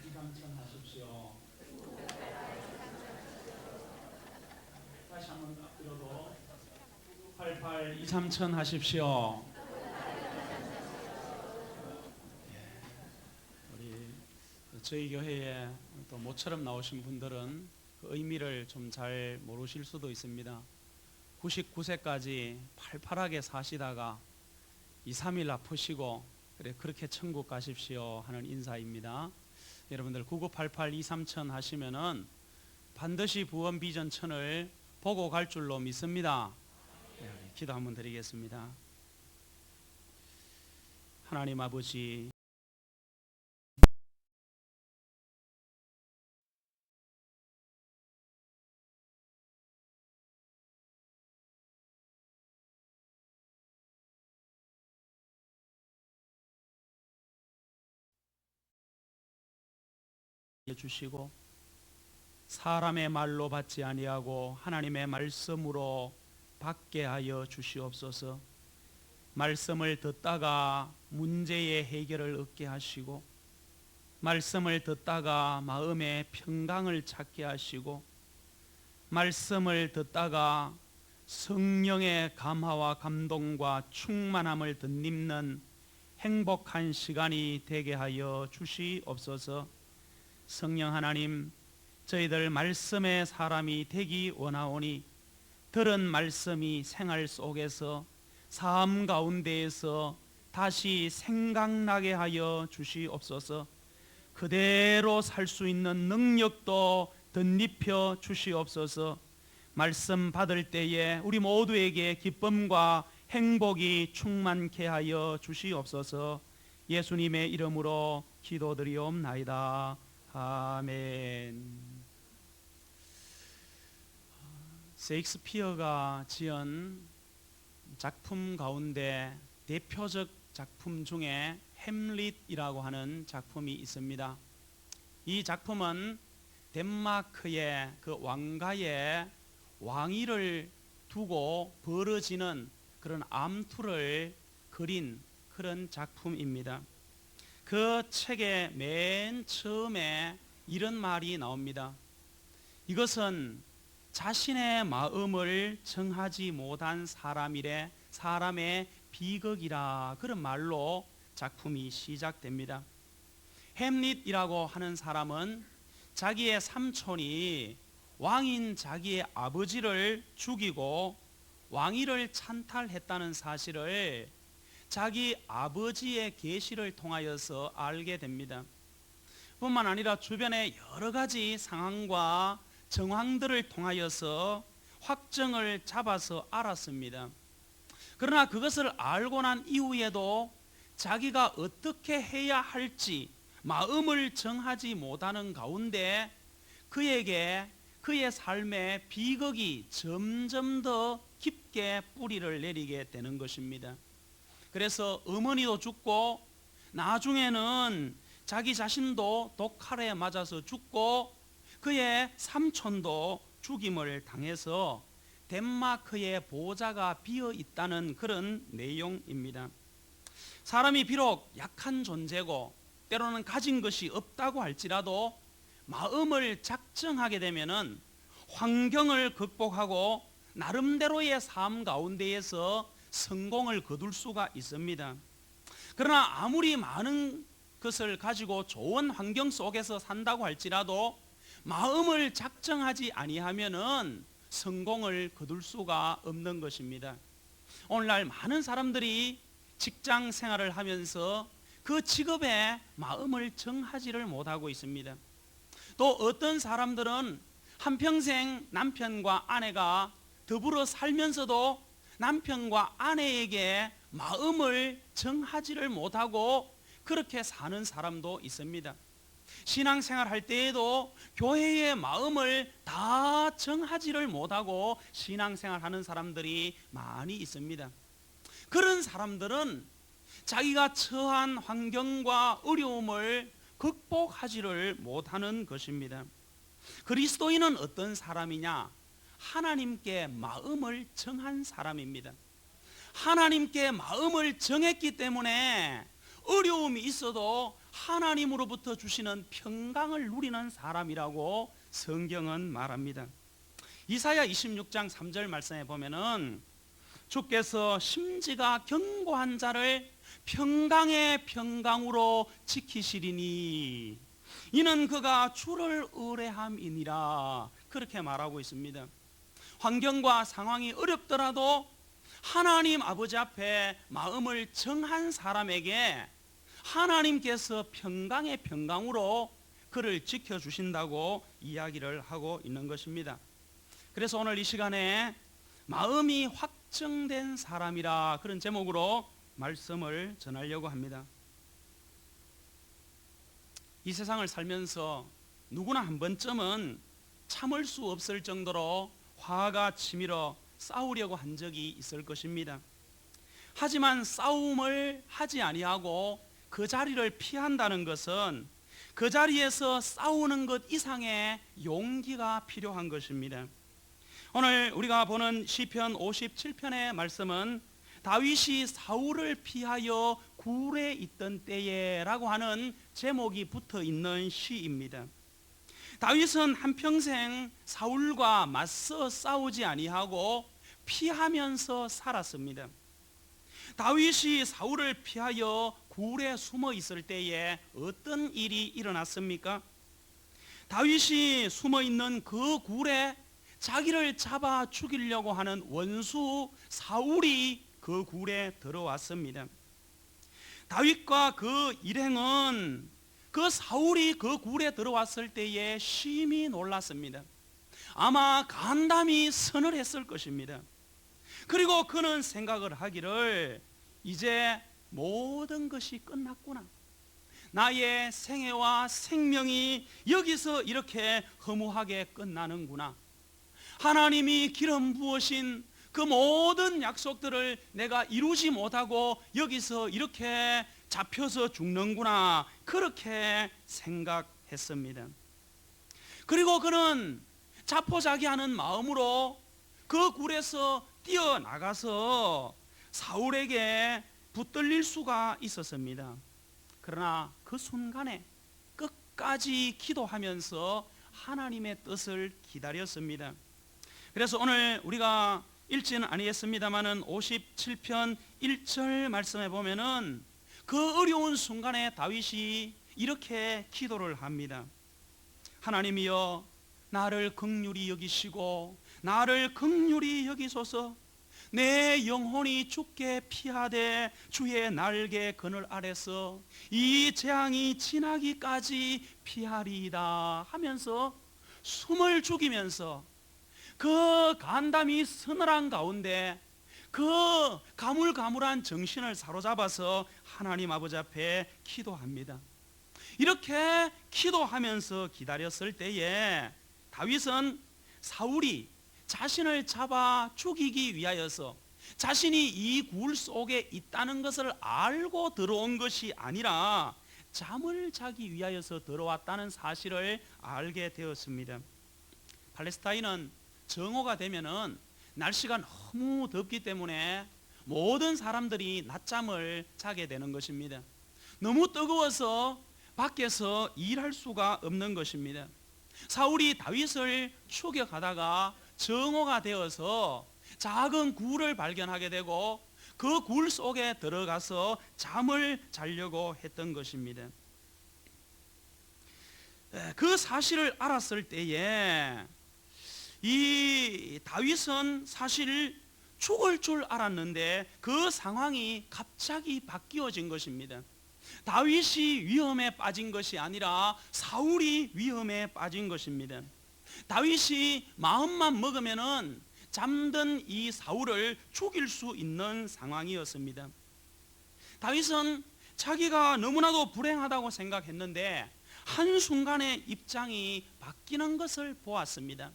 2, 3천 하십시오. 다시 한번 앞으로도 88, 2, 3천 하십시오. 우리 저희 교회에 또 모처럼 나오신 분들은 그 의미를 좀 잘 모르실 수도 있습니다. 99세까지 팔팔하게 사시다가 2, 3일 아프시고 그렇게 천국 가십시오 하는 인사입니다. 여러분들 9988, 2, 3천 하시면은 반드시 부원 비전 천을 보고 갈 줄로 믿습니다. 기도 한번 드리겠습니다. 하나님 아버지, 주시고 사람의 말로 받지 아니하고 하나님의 말씀으로 받게 하여 주시옵소서. 말씀을 듣다가 문제의 해결을 얻게 하시고, 말씀을 듣다가 마음의 평강을 찾게 하시고, 말씀을 듣다가 성령의 감화와 감동과 충만함을 덧입는 행복한 시간이 되게 하여 주시옵소서. 성령 하나님, 저희들 말씀의 사람이 되기 원하오니 들은 말씀이 생활 속에서 삶 가운데에서 다시 생각나게 하여 주시옵소서. 그대로 살 수 있는 능력도 덧입혀 주시옵소서. 말씀 받을 때에 우리 모두에게 기쁨과 행복이 충만케 하여 주시옵소서. 예수님의 이름으로 기도드리옵나이다. 아멘. 셰익스피어가 지은 작품 가운데 대표적 작품 중에 햄릿이라고 하는 작품이 있습니다. 이 작품은 덴마크의 그 왕가의 왕위를 두고 벌어지는 그런 암투를 그린 그런 작품입니다. 그 책의 맨 처음에 이런 말이 나옵니다. 이것은 자신의 마음을 정하지 못한 사람의 비극이라, 그런 말로 작품이 시작됩니다. 햄릿이라고 하는 사람은 자기의 삼촌이 왕인 자기의 아버지를 죽이고 왕위를 찬탈했다는 사실을 자기 아버지의 계시를 통하여서 알게 됩니다. 뿐만 아니라 주변의 여러 가지 상황과 정황들을 통하여서 확정을 잡아서 알았습니다. 그러나 그것을 알고 난 이후에도 자기가 어떻게 해야 할지 마음을 정하지 못하는 가운데 그에게 그의 삶의 비극이 점점 더 깊게 뿌리를 내리게 되는 것입니다. 그래서 어머니도 죽고 나중에는 자기 자신도 독칼에 맞아서 죽고 그의 삼촌도 죽임을 당해서 덴마크의 보좌가 비어 있다는 그런 내용입니다. 사람이 비록 약한 존재고 때로는 가진 것이 없다고 할지라도 마음을 작정하게 되면은 환경을 극복하고 나름대로의 삶 가운데에서 성공을 거둘 수가 있습니다. 그러나 아무리 많은 것을 가지고 좋은 환경 속에서 산다고 할지라도 마음을 작정하지 아니하면은 성공을 거둘 수가 없는 것입니다. 오늘날 많은 사람들이 직장 생활을 하면서 그 직업에 마음을 정하지를 못하고 있습니다. 또 어떤 사람들은 한평생 남편과 아내가 더불어 살면서도 남편과 아내에게 마음을 정하지를 못하고 그렇게 사는 사람도 있습니다. 신앙생활 할 때에도 교회의 마음을 다 정하지를 못하고 신앙생활 하는 사람들이 많이 있습니다. 그런 사람들은 자기가 처한 환경과 어려움을 극복하지를 못하는 것입니다. 그리스도인은 어떤 사람이냐? 하나님께 마음을 정한 사람입니다. 하나님께 마음을 정했기 때문에 어려움이 있어도 하나님으로부터 주시는 평강을 누리는 사람이라고 성경은 말합니다. 이사야 26장 3절 말씀에 보면은 주께서 심지가 견고한 자를 평강의 평강으로 지키시리니 이는 그가 주를 의뢰함이니라, 그렇게 말하고 있습니다. 환경과 상황이 어렵더라도 하나님 아버지 앞에 마음을 정한 사람에게 하나님께서 평강의 평강으로 그를 지켜주신다고 이야기를 하고 있는 것입니다. 그래서 오늘 이 시간에 마음이 확정된 사람이라, 그런 제목으로 말씀을 전하려고 합니다. 이 세상을 살면서 누구나 한 번쯤은 참을 수 없을 정도로 화가 치밀어 싸우려고 한 적이 있을 것입니다. 하지만 싸움을 하지 아니하고 그 자리를 피한다는 것은 그 자리에서 싸우는 것 이상의 용기가 필요한 것입니다. 오늘 우리가 보는 시편 57편의 말씀은 다윗이 사울을 피하여 굴에 있던 때에 라고 하는 제목이 붙어 있는 시입니다. 다윗은 한평생 사울과 맞서 싸우지 아니하고 피하면서 살았습니다. 다윗이 사울을 피하여 굴에 숨어 있을 때에 어떤 일이 일어났습니까? 다윗이 숨어 있는 그 굴에 자기를 잡아 죽이려고 하는 원수 사울이 그 굴에 들어왔습니다. 다윗과 그 일행은 그 사울이 그 굴에 들어왔을 때에 심히 놀랐습니다. 아마 간담이 서늘했을 것입니다. 그리고 그는 생각을 하기를, 이제 모든 것이 끝났구나. 나의 생애와 생명이 여기서 이렇게 허무하게 끝나는구나. 하나님이 기름 부으신 그 모든 약속들을 내가 이루지 못하고 여기서 이렇게 잡혀서 죽는구나, 그렇게 생각했습니다. 그리고 그는 자포자기하는 마음으로 그 굴에서 뛰어나가서 사울에게 붙들릴 수가 있었습니다. 그러나 그 순간에 끝까지 기도하면서 하나님의 뜻을 기다렸습니다. 그래서 오늘 우리가 읽지는 아니겠습니다만은 57편 1절 말씀에 보면은 그 어려운 순간에 다윗이 이렇게 기도를 합니다. 하나님이여, 나를 긍휼히 여기시고 나를 긍휼히 여기소서. 내 영혼이 주께 피하되 주의 날개 그늘 아래서 이 재앙이 지나기까지 피하리이다 하면서 숨을 죽이면서 그 간담이 서늘한 가운데 그 가물가물한 정신을 사로잡아서 하나님 아버지 앞에 기도합니다. 이렇게 기도하면서 기다렸을 때에 다윗은 사울이 자신을 잡아 죽이기 위하여서 자신이 이 굴 속에 있다는 것을 알고 들어온 것이 아니라 잠을 자기 위하여서 들어왔다는 사실을 알게 되었습니다. 팔레스타인은 정오가 되면은 날씨가 너무 덥기 때문에 모든 사람들이 낮잠을 자게 되는 것입니다. 너무 뜨거워서 밖에서 일할 수가 없는 것입니다. 사울이 다윗을 추격하다가 정오가 되어서 작은 굴을 발견하게 되고 그 굴 속에 들어가서 잠을 자려고 했던 것입니다. 그 사실을 알았을 때에 이 다윗은 사실 죽을 줄 알았는데 그 상황이 갑자기 바뀌어진 것입니다. 다윗이 위험에 빠진 것이 아니라 사울이 위험에 빠진 것입니다. 다윗이 마음만 먹으면은 잠든 이 사울을 죽일 수 있는 상황이었습니다. 다윗은 자기가 너무나도 불행하다고 생각했는데 한순간에 입장이 바뀌는 것을 보았습니다.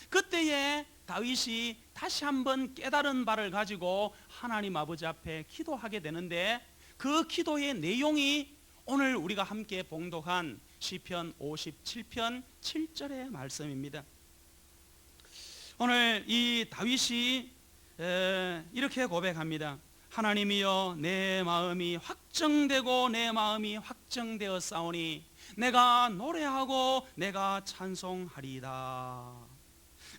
그때에 다윗이 다시 한번 깨달은 바를 가지고 하나님 아버지 앞에 기도하게 되는데 그 기도의 내용이 오늘 우리가 함께 봉독한 시편 57편 7절의 말씀입니다. 오늘 이 다윗이 이렇게 고백합니다. 하나님이여 내 마음이 확정되고 내 마음이 확정되어 싸우니 내가 노래하고 내가 찬송하리이다.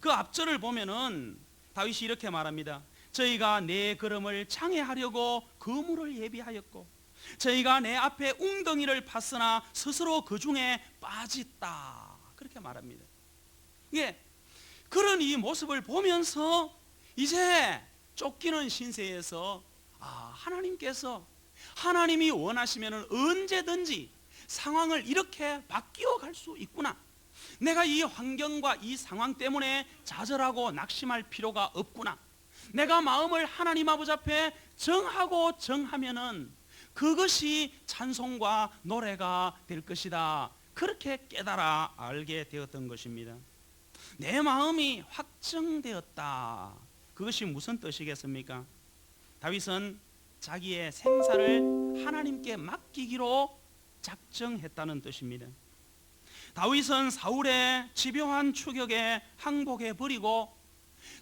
그 앞절을 보면은 다윗이 이렇게 말합니다. 저희가 내 걸음을 장애하려고 거물을 예비하였고 저희가 내 앞에 웅덩이를 팠으나 스스로 그 중에 빠졌다. 그렇게 말합니다. 예, 그런 이 모습을 보면서 이제 쫓기는 신세에서 하나님께서 하나님이 원하시면 언제든지 상황을 이렇게 바뀌어 갈 수 있구나. 내가 이 환경과 이 상황 때문에 좌절하고 낙심할 필요가 없구나. 내가 마음을 하나님 아버지 앞에 정하고 정하면은 그것이 찬송과 노래가 될 것이다. 그렇게 깨달아 알게 되었던 것입니다. 내 마음이 확정되었다. 그것이 무슨 뜻이겠습니까? 다윗은 자기의 생사를 하나님께 맡기기로 작정했다는 뜻입니다. 다윗은 사울의 집요한 추격에 항복해 버리고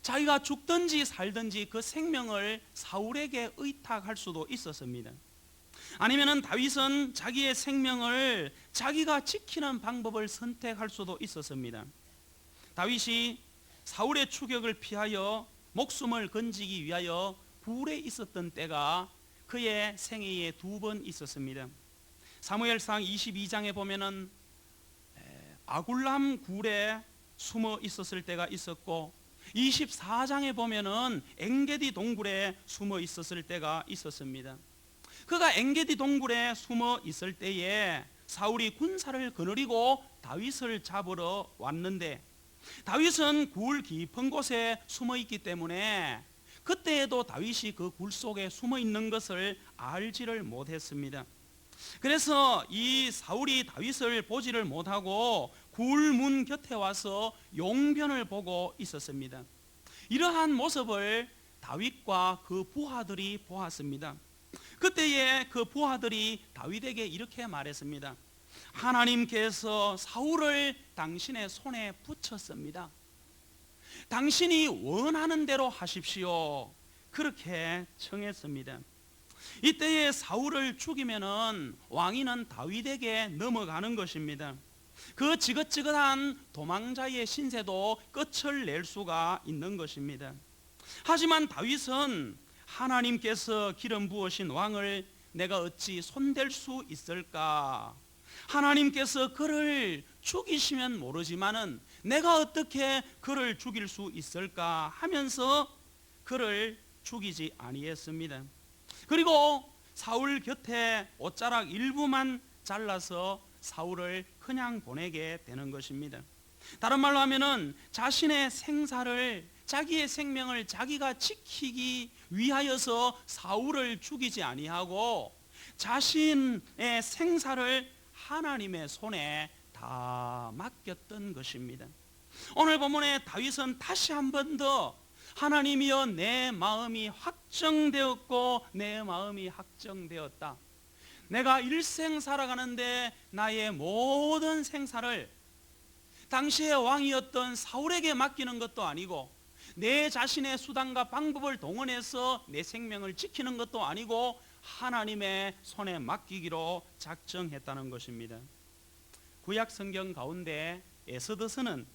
자기가 죽든지 살든지 그 생명을 사울에게 의탁할 수도 있었습니다. 아니면은 다윗은 자기의 생명을 자기가 지키는 방법을 선택할 수도 있었습니다. 다윗이 사울의 추격을 피하여 목숨을 건지기 위하여 굴에 있었던 때가 그의 생애에 2번 있었습니다. 사무엘상 22장에 보면은 아굴람 굴에 숨어 있었을 때가 있었고 24장에 보면은 엔게디 동굴에 숨어 있었을 때가 있었습니다. 그가 엔게디 동굴에 숨어 있을 때에 사울이 군사를 거느리고 다윗을 잡으러 왔는데 다윗은 굴 깊은 곳에 숨어 있기 때문에 그때에도 다윗이 그 굴 속에 숨어 있는 것을 알지를 못했습니다. 그래서 이 사울이 다윗을 보지를 못하고 굴문 곁에 와서 용변을 보고 있었습니다. 이러한 모습을 다윗과 그 부하들이 보았습니다. 그때에 그 부하들이 다윗에게 이렇게 말했습니다. 하나님께서 사울을 당신의 손에 붙였습니다. 당신이 원하는 대로 하십시오. 그렇게 청했습니다. 이때에 사울을 죽이면은 왕위는 다윗에게 넘어가는 것입니다. 그 지긋지긋한 도망자의 신세도 끝을 낼 수가 있는 것입니다. 하지만 다윗은 하나님께서 기름 부으신 왕을 내가 어찌 손댈 수 있을까? 하나님께서 그를 죽이시면 모르지만은 내가 어떻게 그를 죽일 수 있을까 하면서 그를 죽이지 아니했습니다. 그리고 사울 곁에 옷자락 일부만 잘라서 사울을 그냥 보내게 되는 것입니다. 다른 말로 하면은 자신의 생사를 자기의 생명을 자기가 지키기 위하여서 사울을 죽이지 아니하고 자신의 생사를 하나님의 손에 다 맡겼던 것입니다. 오늘 본문에 다윗은 다시 한 번 더 하나님이여 내 마음이 확정되었고 내 마음이 확정되었다. 내가 일생 살아가는데 나의 모든 생사를 당시의 왕이었던 사울에게 맡기는 것도 아니고 내 자신의 수단과 방법을 동원해서 내 생명을 지키는 것도 아니고 하나님의 손에 맡기기로 작정했다는 것입니다. 구약 성경 가운데 에스더서는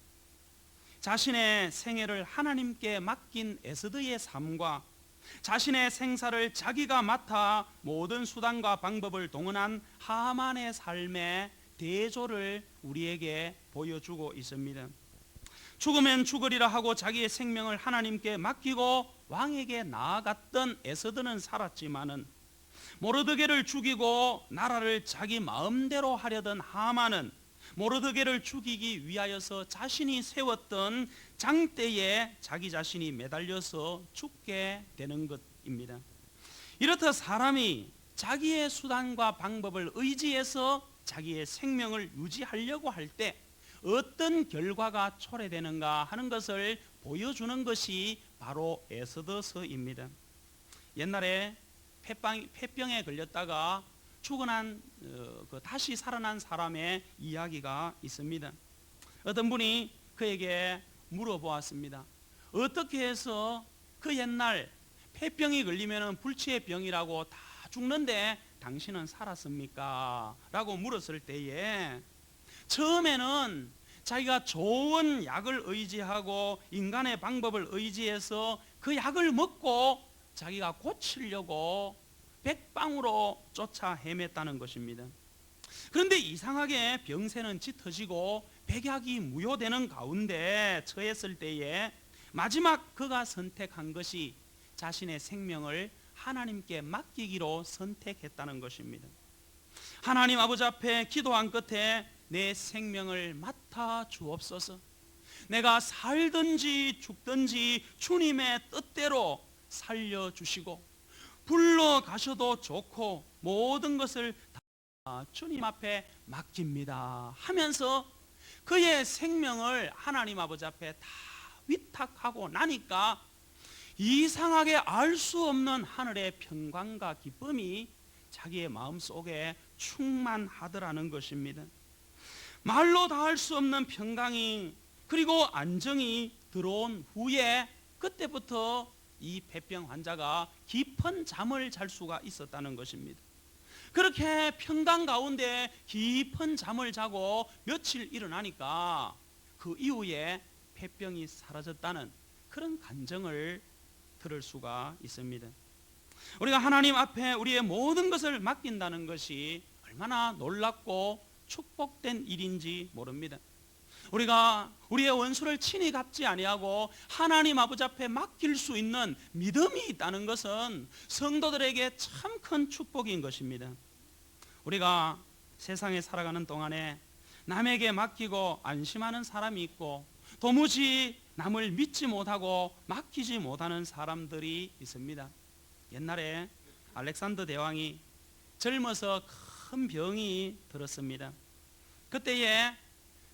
자신의 생애를 하나님께 맡긴 에스더의 삶과 자신의 생사를 자기가 맡아 모든 수단과 방법을 동원한 하만의 삶의 대조를 우리에게 보여주고 있습니다. 죽으면 죽으리라 하고 자기의 생명을 하나님께 맡기고 왕에게 나아갔던 에스더는 살았지만은 모르드게를 죽이고 나라를 자기 마음대로 하려던 하만은 모르드게를 죽이기 위하여서 자신이 세웠던 장대에 자기 자신이 매달려서 죽게 되는 것입니다. 이렇듯 사람이 자기의 수단과 방법을 의지해서 자기의 생명을 유지하려고 할 때 어떤 결과가 초래되는가 하는 것을 보여주는 것이 바로 에스더서입니다. 옛날에 폐병에 걸렸다가 죽어난 다시 살아난 사람의 이야기가 있습니다. 어떤 분이 그에게 물어보았습니다. 어떻게 해서 그 옛날 폐병이 걸리면 불치의 병이라고 다 죽는데 당신은 살았습니까? 라고 물었을 때에 처음에는 자기가 좋은 약을 의지하고 인간의 방법을 의지해서 그 약을 먹고 자기가 고치려고 백방으로 쫓아 헤맸다는 것입니다. 그런데 이상하게 병세는 짙어지고 백약이 무효되는 가운데 처했을 때에 마지막 그가 선택한 것이 자신의 생명을 하나님께 맡기기로 선택했다는 것입니다. 하나님 아버지 앞에 기도한 끝에 내 생명을 맡아 주옵소서. 내가 살든지 죽든지 주님의 뜻대로 살려주시고 불러가셔도 좋고 모든 것을 다 주님 앞에 맡깁니다 하면서 그의 생명을 하나님 아버지 앞에 다 위탁하고 나니까 이상하게 알 수 없는 하늘의 평강과 기쁨이 자기의 마음속에 충만하더라는 것입니다. 말로 다 할 수 없는 평강이 그리고 안정이 들어온 후에 그때부터 이 폐병 환자가 깊은 잠을 잘 수가 있었다는 것입니다. 그렇게 평강 가운데 깊은 잠을 자고 며칠 일어나니까 그 이후에 폐병이 사라졌다는 그런 간증을 들을 수가 있습니다. 우리가 하나님 앞에 우리의 모든 것을 맡긴다는 것이 얼마나 놀랍고 축복된 일인지 모릅니다. 우리가 우리의 원수를 친히 갚지 아니하고 하나님 아버지 앞에 맡길 수 있는 믿음이 있다는 것은 성도들에게 참 큰 축복인 것입니다. 우리가 세상에 살아가는 동안에 남에게 맡기고 안심하는 사람이 있고 도무지 남을 믿지 못하고 맡기지 못하는 사람들이 있습니다. 옛날에 알렉산더 대왕이 젊어서 큰 병이 들었습니다. 그때에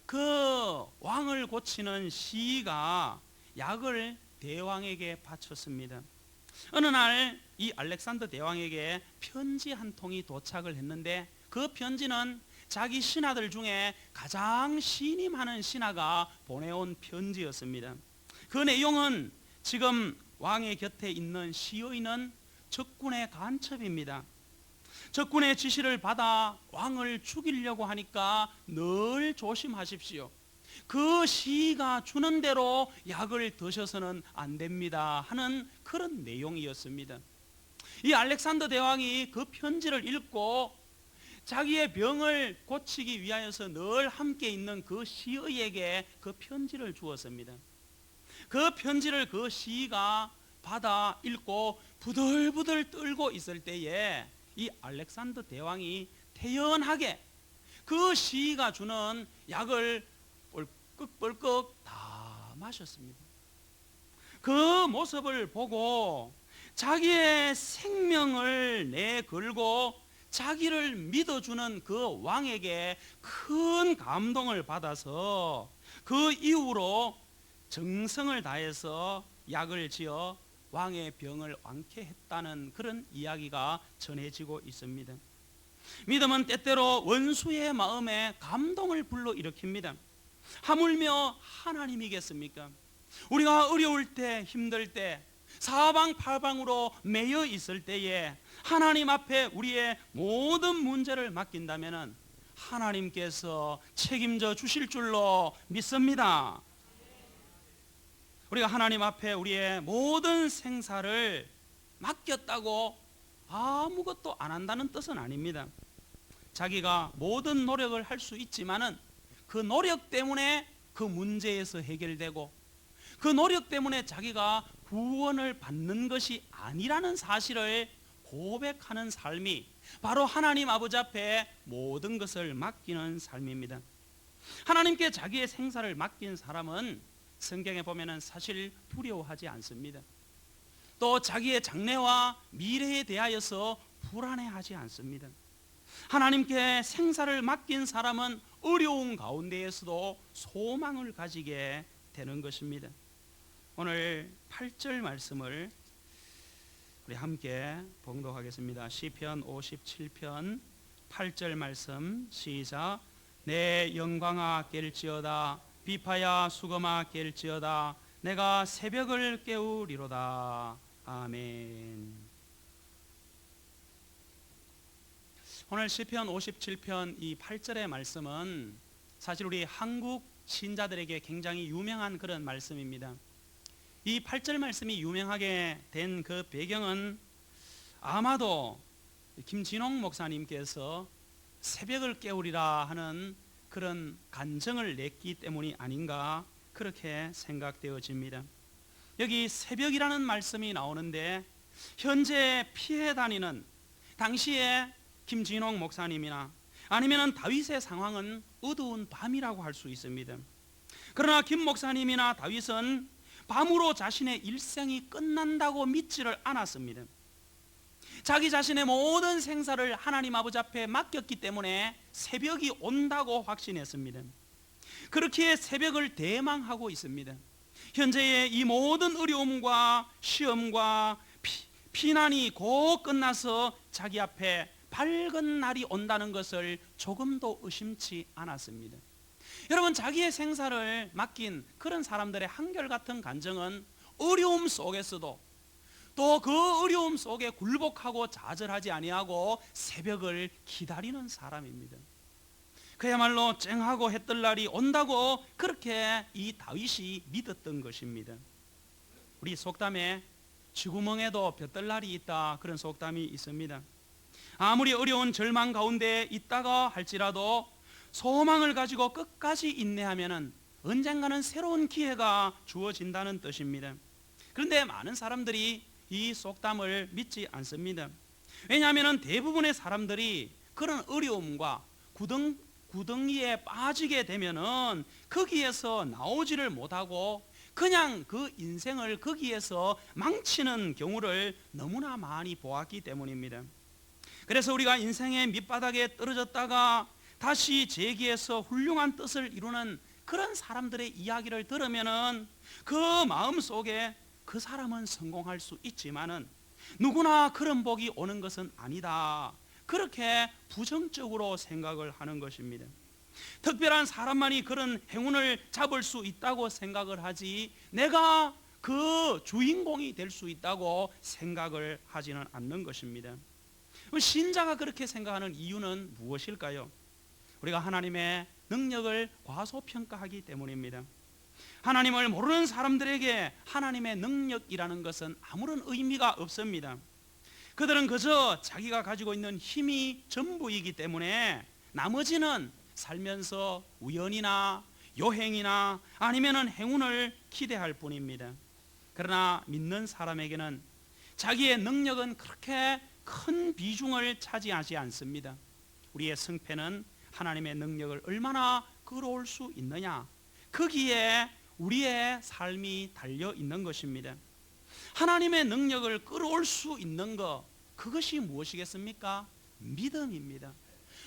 그 왕을 고치는 시가 약을 대왕에게 바쳤습니다. 어느 날 이 알렉산더 대왕에게 편지 한 통이 도착을 했는데 그 편지는 자기 신하들 중에 가장 신임하는 신하가 보내온 편지였습니다. 그 내용은 지금 왕의 곁에 있는 시의는 적군의 간첩입니다. 적군의 지시를 받아 왕을 죽이려고 하니까 늘 조심하십시오. 그 시가 주는 대로 약을 드셔서는 안 됩니다 하는 그런 내용이었습니다. 이 알렉산더 대왕이 그 편지를 읽고 자기의 병을 고치기 위하여서 늘 함께 있는 그 시의에게 그 편지를 주었습니다. 그 편지를 그 시가 받아 읽고 부들부들 떨고 있을 때에 이 알렉산더 대왕이 태연하게 그 시가 주는 약을 뻘꺽뻘꺽 다 마셨습니다. 그 모습을 보고 자기의 생명을 내걸고 자기를 믿어주는 그 왕에게 큰 감동을 받아서 그 이후로 정성을 다해서 약을 지어 왕의 병을 완쾌했다는 그런 이야기가 전해지고 있습니다. 믿음은 때때로 원수의 마음에 감동을 불러일으킵니다. 하물며 하나님이겠습니까? 우리가 어려울 때, 힘들 때, 사방팔방으로 매여 있을 때에 하나님 앞에 우리의 모든 문제를 맡긴다면 하나님께서 책임져 주실 줄로 믿습니다. 우리가 하나님 앞에 우리의 모든 생사를 맡겼다고 아무것도 안 한다는 뜻은 아닙니다. 자기가 모든 노력을 할 수 있지만은 그 노력 때문에 그 문제에서 해결되고 그 노력 때문에 자기가 구원을 받는 것이 아니라는 사실을 고백하는 삶이 바로 하나님 아버지 앞에 모든 것을 맡기는 삶입니다. 하나님께 자기의 생사를 맡긴 사람은 성경에 보면은 사실 두려워하지 않습니다. 또 자기의 장래와 미래에 대하여서 불안해하지 않습니다. 하나님께 생사를 맡긴 사람은 어려운 가운데에서도 소망을 가지게 되는 것입니다. 오늘 8절 말씀을 우리 함께 봉독하겠습니다. 시편 57편 8절 말씀 시작. 내 영광아 깰지어다 비파야 수금아 깰지어다 내가 새벽을 깨우리로다. 아멘. 오늘 시편 57편 이 8절의 말씀은 사실 우리 한국 신자들에게 굉장히 유명한 그런 말씀입니다. 이 8절 말씀이 유명하게 된 그 배경은 아마도 김진홍 목사님께서 새벽을 깨우리라 하는 그런 간증을 냈기 때문이 아닌가 그렇게 생각되어집니다. 여기 새벽이라는 말씀이 나오는데 현재 피해 다니는 당시에 김진홍 목사님이나 아니면 다윗의 상황은 어두운 밤이라고 할 수 있습니다. 그러나 김 목사님이나 다윗은 밤으로 자신의 일생이 끝난다고 믿지를 않았습니다. 자기 자신의 모든 생사를 하나님 아버지 앞에 맡겼기 때문에 새벽이 온다고 확신했습니다. 그렇게 새벽을 대망하고 있습니다. 현재의 이 모든 어려움과 시험과 피난이 곧 끝나서 자기 앞에 밝은 날이 온다는 것을 조금도 의심치 않았습니다. 여러분, 자기의 생사를 맡긴 그런 사람들의 한결같은 간증은 어려움 속에서도 또 그 어려움 속에 굴복하고 좌절하지 아니하고 새벽을 기다리는 사람입니다. 그야말로 쨍하고 해뜰 날이 온다고 그렇게 이 다윗이 믿었던 것입니다. 우리 속담에 쥐구멍에도 볕들 날이 있다, 그런 속담이 있습니다. 아무리 어려운 절망 가운데 있다가 할지라도 소망을 가지고 끝까지 인내하면 언젠가는 새로운 기회가 주어진다는 뜻입니다. 그런데 많은 사람들이 이 속담을 믿지 않습니다. 왜냐하면 대부분의 사람들이 그런 어려움과 구덩이에 빠지게 되면은 거기에서 나오지를 못하고 그냥 그 인생을 거기에서 망치는 경우를 너무나 많이 보았기 때문입니다. 그래서 우리가 인생의 밑바닥에 떨어졌다가 다시 재기해서 훌륭한 뜻을 이루는 그런 사람들의 이야기를 들으면은 그 마음 속에 그 사람은 성공할 수 있지만은 누구나 그런 복이 오는 것은 아니다, 그렇게 부정적으로 생각을 하는 것입니다. 특별한 사람만이 그런 행운을 잡을 수 있다고 생각을 하지 내가 그 주인공이 될 수 있다고 생각을 하지는 않는 것입니다. 신자가 그렇게 생각하는 이유는 무엇일까요? 우리가 하나님의 능력을 과소평가하기 때문입니다. 하나님을 모르는 사람들에게 하나님의 능력이라는 것은 아무런 의미가 없습니다. 그들은 그저 자기가 가지고 있는 힘이 전부이기 때문에 나머지는 살면서 우연이나 요행이나 아니면 행운을 기대할 뿐입니다. 그러나 믿는 사람에게는 자기의 능력은 그렇게 큰 비중을 차지하지 않습니다. 우리의 승패는 하나님의 능력을 얼마나 끌어올 수 있느냐, 거기에 우리의 삶이 달려 있는 것입니다. 하나님의 능력을 끌어올 수 있는 것, 그것이 무엇이겠습니까? 믿음입니다.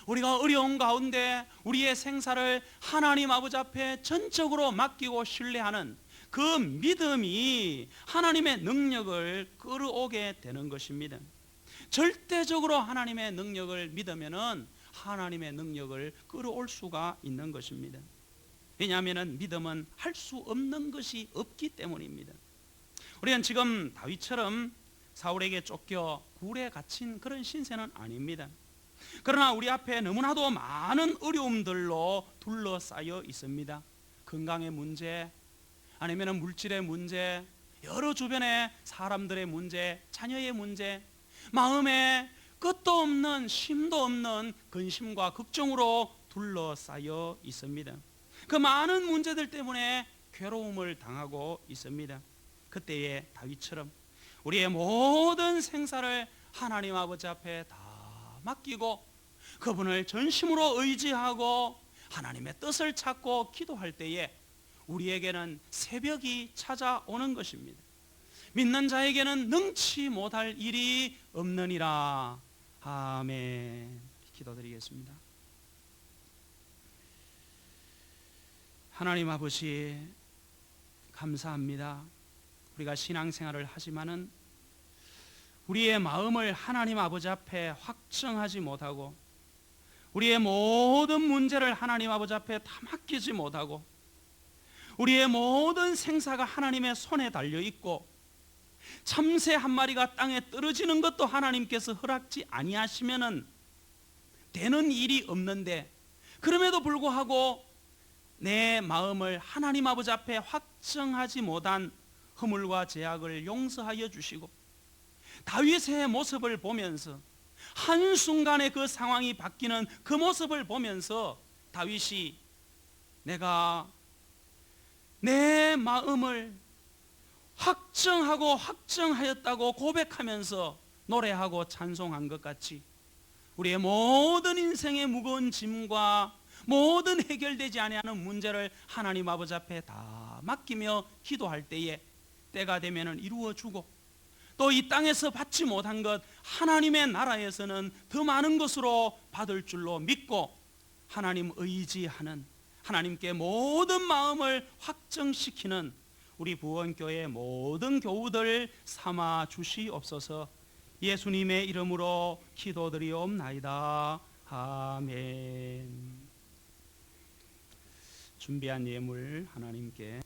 우리가 어려운 가운데 우리의 생사를 하나님 아버지 앞에 전적으로 맡기고 신뢰하는 그 믿음이 하나님의 능력을 끌어오게 되는 것입니다. 절대적으로 하나님의 능력을 믿으면은 하나님의 능력을 끌어올 수가 있는 것입니다. 왜냐하면 믿음은 할 수 없는 것이 없기 때문입니다. 우리는 지금 다윗처럼 사울에게 쫓겨 굴에 갇힌 그런 신세는 아닙니다. 그러나 우리 앞에 너무나도 많은 어려움들로 둘러싸여 있습니다. 건강의 문제, 아니면 물질의 문제, 여러 주변의 사람들의 문제, 자녀의 문제, 마음에 끝도 없는 심도 없는 근심과 걱정으로 둘러싸여 있습니다. 그 많은 문제들 때문에 괴로움을 당하고 있습니다. 그때의 다윗처럼 우리의 모든 생사를 하나님 아버지 앞에 다 맡기고 그분을 전심으로 의지하고 하나님의 뜻을 찾고 기도할 때에 우리에게는 새벽이 찾아오는 것입니다. 믿는 자에게는 능치 못할 일이 없느니라. 아멘. 기도드리겠습니다. 하나님 아버지, 감사합니다. 우리가 신앙생활을 하지만은 우리의 마음을 하나님 아버지 앞에 확정하지 못하고 우리의 모든 문제를 하나님 아버지 앞에 다 맡기지 못하고 우리의 모든 생사가 하나님의 손에 달려 있고 참새 한 마리가 땅에 떨어지는 것도 하나님께서 허락지 아니하시면은 되는 일이 없는데, 그럼에도 불구하고 내 마음을 하나님 아버지 앞에 확정하지 못한 허물과 죄악을 용서하여 주시고, 다윗의 모습을 보면서 한순간에 그 상황이 바뀌는 그 모습을 보면서 다윗이 내가 내 마음을 확정하였다고 고백하면서 노래하고 찬송한 것 같이, 우리의 모든 인생의 무거운 짐과 모든 해결되지 아니하는 문제를 하나님 아버지 앞에 다 맡기며 기도할 때에 때가 되면 이루어주고, 또 이 땅에서 받지 못한 것 하나님의 나라에서는 더 많은 것으로 받을 줄로 믿고 하나님 의지하는, 하나님께 모든 마음을 확정시키는 우리 부원교회 모든 교우들 삼아 주시옵소서. 예수님의 이름으로 기도드리옵나이다. 아멘. 준비한 예물 하나님께